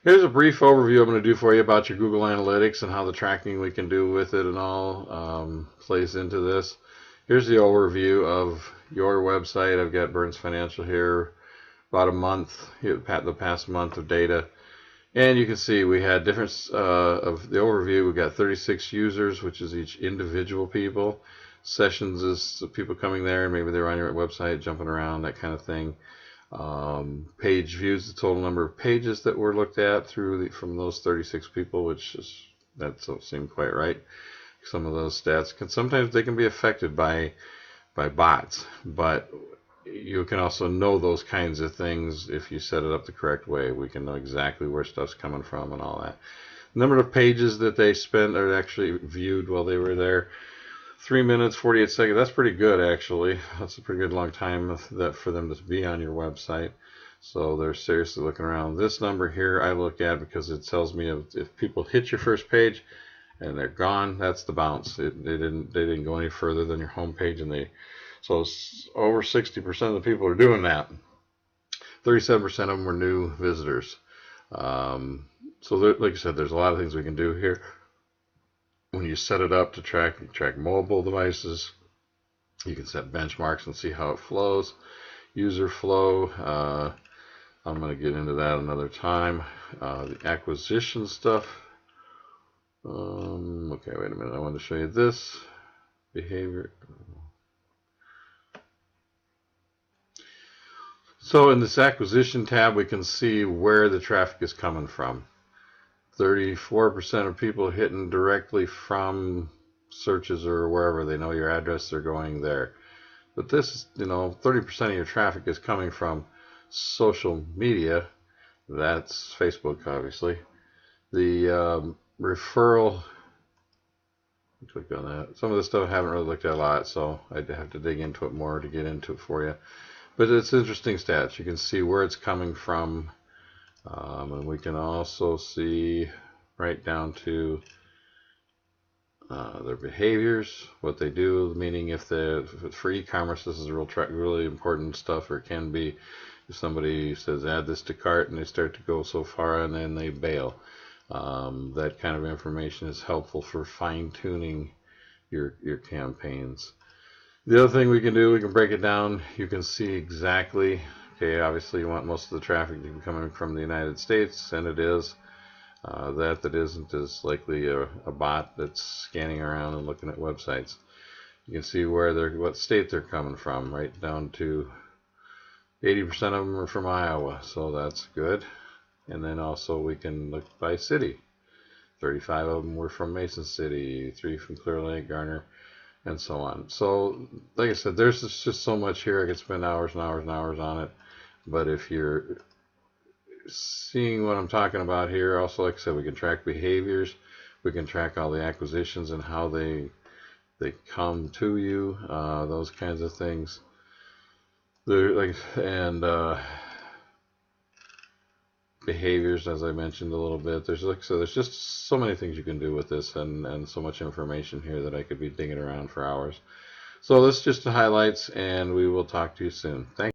Here's a brief overview I'm going to do for you about your Google Analytics and how the tracking we can do with it and all plays into this. Here's the overview of your website. I've got Burns Financial here, about a month, the past month of data. And you can see we had different of the overview. We've got 36 users, which is each individual people. Sessions is the people coming there, maybe they're on your website, jumping around, that kind of thing. Page views, the total number of pages that were looked at from those 36 people, which is that don't seem quite right. Some of those stats sometimes they can be affected by bots, but you can also know those kinds of things if you set it up the correct way. We can know exactly where stuff's coming from and all that. The number of pages that they spent or actually viewed while they were there. 3 minutes, 48 seconds. That's pretty good, actually. That's a pretty good long time for them to be on your website. So they're seriously looking around. This number here I look at because it tells me if people hit your first page and they're gone, that's the bounce. They didn't go any further than your home page, and so over 60% of the people are doing that. 37% of them were new visitors. So like I said, there's a lot of things we can do here. When you set it up to track mobile devices, you can set benchmarks and see how it flows. User flow, I'm going to get into that another time. The acquisition stuff. Okay, wait a minute. I want to show you this behavior. So in this acquisition tab, we can see where the traffic is coming from. 34% of people hitting directly from searches or wherever they know your address, they're going there. But this, 30% of your traffic is coming from social media. That's Facebook, obviously. The referral, click on that. Some of this stuff I haven't really looked at a lot, so I'd have to dig into it more to get into it for you. But it's interesting stats. You can see where it's coming from. And we can also see right down to their behaviors, what they do, meaning if it's for e-commerce, this is really important stuff, or it can be if somebody says add this to cart and they start to go so far and then they bail. That kind of information is helpful for fine-tuning your campaigns. The other thing we can do, we can break it down. You can see exactly. Okay, obviously you want most of the traffic to be coming from the United States, and it is. That isn't is likely a bot that's scanning around and looking at websites. You can see what state they're coming from, right down to 80% of them are from Iowa, so that's good. And then also we can look by city. 35 of them were from Mason City, 3 from Clear Lake, Garner, and so on. So, like I said, there's just so much here. I could spend hours and hours and hours on it. But if you're seeing what I'm talking about here, also, like I said, we can track behaviors. We can track all the acquisitions and how they come to you, those kinds of things. Behaviors, as I mentioned a little bit. There's just so many things you can do with this, and so much information here that I could be digging around for hours. So this is just the highlights, and we will talk to you soon. Thank you.